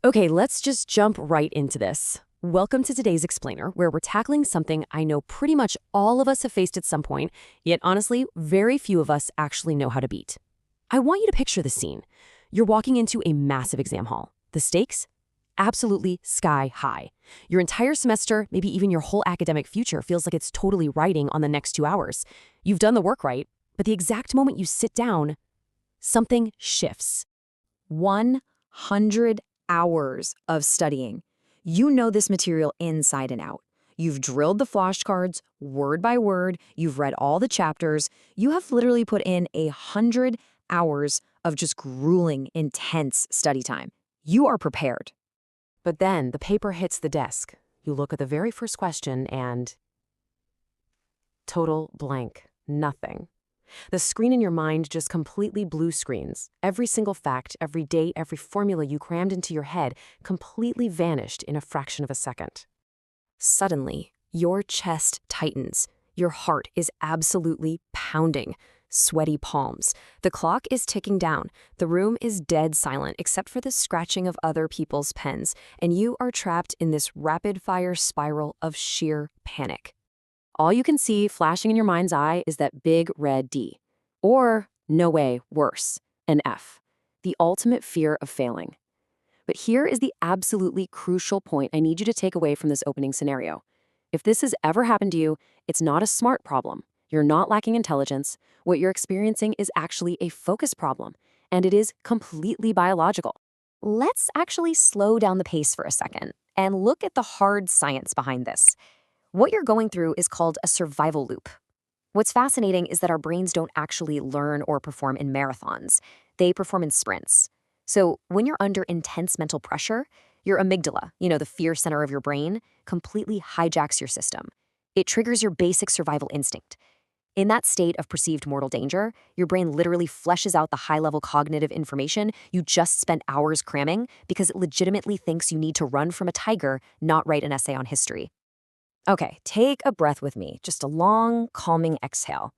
Okay, let's just jump right into this. Welcome to today's Explainer, where we're tackling something I know pretty much all of us have faced at some point, yet honestly, very few of us actually know how to beat. I want you to picture the scene. You're walking into a massive exam hall. The stakes? Absolutely sky high. Your entire semester, maybe even your whole academic future, feels like it's totally riding on the next 2 hours. You've done the work right, but the exact moment you sit down, something shifts. 100 hours of studying. You know this material inside and out. You've drilled the flashcards word by word. You've read all the chapters. You have literally put in 100 hours of just grueling, intense study time. You are prepared. But then the paper hits the desk. You look at the very first question and total blank, nothing. The screen in your mind just completely blue screens. Every single fact, every date, every formula you crammed into your head completely vanished in a fraction of a second. Suddenly, your chest tightens. Your heart is absolutely pounding. Sweaty palms. The clock is ticking down. The room is dead silent except for the scratching of other people's pens, and you are trapped in this rapid-fire spiral of sheer panic. All you can see flashing in your mind's eye is that big red D. Or, no way, worse, an F. The ultimate fear of failing. But here is the absolutely crucial point I need you to take away from this opening scenario. If this has ever happened to you, it's not a smart problem. You're not lacking intelligence. What you're experiencing is actually a focus problem, and it is completely biological. Let's actually slow down the pace for a second and look at the hard science behind this. What you're going through is called a survival loop. What's fascinating is that our brains don't actually learn or perform in marathons. They perform in sprints. So when you're under intense mental pressure, your amygdala, the fear center of your brain, completely hijacks your system. It triggers your basic survival instinct. In that state of perceived mortal danger, your brain literally fleshes out the high-level cognitive information you just spent hours cramming because it legitimately thinks you need to run from a tiger, not write an essay on history. Okay, take a breath with me, just a long, calming exhale.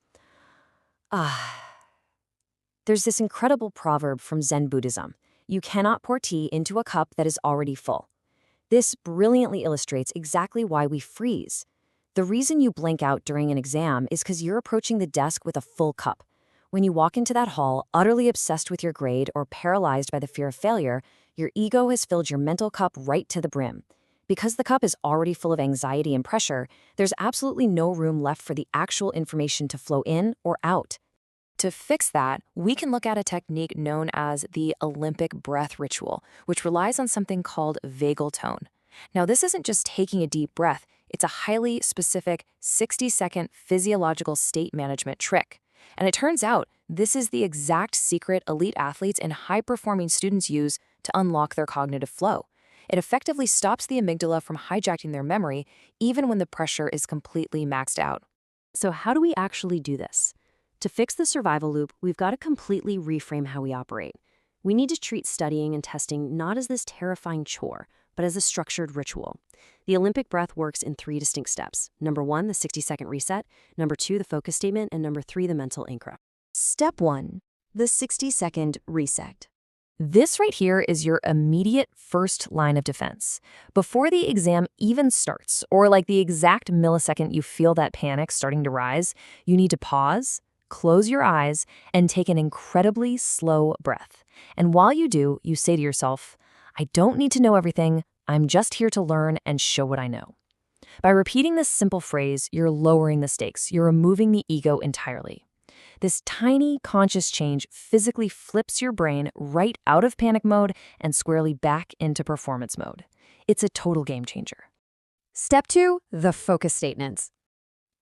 There's this incredible proverb from Zen Buddhism. You cannot pour tea into a cup that is already full. This brilliantly illustrates exactly why we freeze. The reason you blank out during an exam is because you're approaching the desk with a full cup. When you walk into that hall, utterly obsessed with your grade or paralyzed by the fear of failure, your ego has filled your mental cup right to the brim. Because the cup is already full of anxiety and pressure, there's absolutely no room left for the actual information to flow in or out. To fix that, we can look at a technique known as the Olympic breath ritual, which relies on something called Vagal Tone. Now, this isn't just taking a deep breath, it's a highly specific 60-second physiological state management trick. And it turns out this is the exact secret elite athletes and high-performing students use to unlock their cognitive flow. It effectively stops the amygdala from hijacking their memory, even when the pressure is completely maxed out. So how do we actually do this? To fix the survival loop, we've got to completely reframe how we operate. We need to treat studying and testing not as this terrifying chore, but as a structured ritual. The Olympic breath works in 3 distinct steps. Number 1, the 60-second reset. Number 2, the focus statement. And number 3, the mental anchor. Step 1, the 60-second reset. This right here is your immediate first line of defense. Before the exam even starts, or like the exact millisecond you feel that panic starting to rise, you need to pause, close your eyes, and take an incredibly slow breath. And while you do, you say to yourself, I don't need to know everything, I'm just here to learn and show what I know. By repeating this simple phrase, you're lowering the stakes, you're removing the ego entirely. This tiny conscious change physically flips your brain right out of panic mode and squarely back into performance mode. It's a total game changer. Step 2, the focus statements.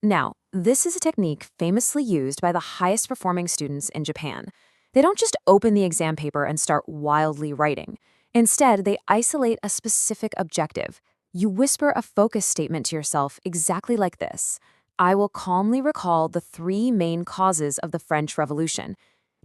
Now, this is a technique famously used by the highest performing students in Japan. They don't just open the exam paper and start wildly writing. Instead, they isolate a specific objective. You whisper a focus statement to yourself exactly like this. I will calmly recall the 3 main causes of the French Revolution.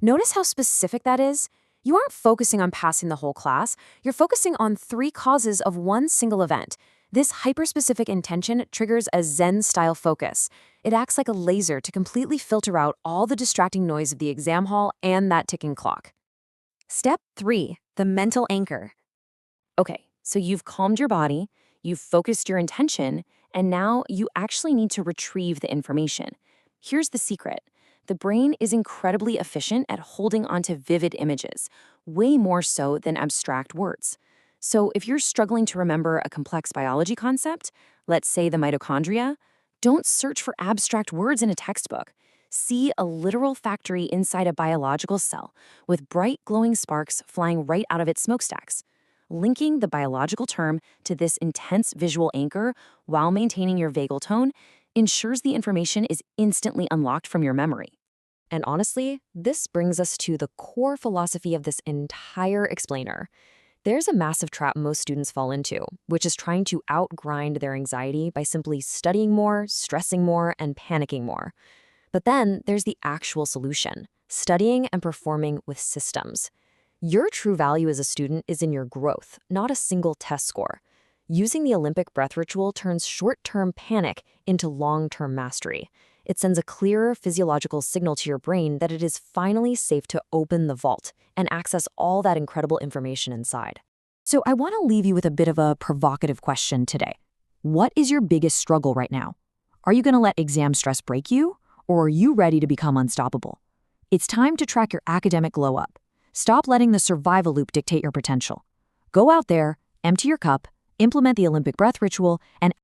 Notice how specific that is? You aren't focusing on passing the whole class. You're focusing on 3 causes of one single event. This hyper-specific intention triggers a Zen-style focus. It acts like a laser to completely filter out all the distracting noise of the exam hall and that ticking clock. Step 3, the mental anchor. Okay, so you've calmed your body, you've focused your intention, and now you actually need to retrieve the information. Here's the secret. The brain is incredibly efficient at holding onto vivid images, way more so than abstract words. So if you're struggling to remember a complex biology concept, let's say the mitochondria, don't search for abstract words in a textbook. See a literal factory inside a biological cell with bright glowing sparks flying right out of its smokestacks. Linking the biological term to this intense visual anchor while maintaining your vagal tone ensures the information is instantly unlocked from your memory. And honestly, this brings us to the core philosophy of this entire explainer. There's a massive trap most students fall into, which is trying to outgrind their anxiety by simply studying more, stressing more, and panicking more. But then there's the actual solution, studying and performing with systems. Your true value as a student is in your growth, not a single test score. Using the Olympic breath ritual turns short-term panic into long-term mastery. It sends a clearer physiological signal to your brain that it is finally safe to open the vault and access all that incredible information inside. So I want to leave you with a bit of a provocative question today. What is your biggest struggle right now? Are you going to let exam stress break you, or are you ready to become unstoppable? It's time to track your academic glow up. Stop letting the survival loop dictate your potential. Go out there, empty your cup, implement the Olympic breath ritual, and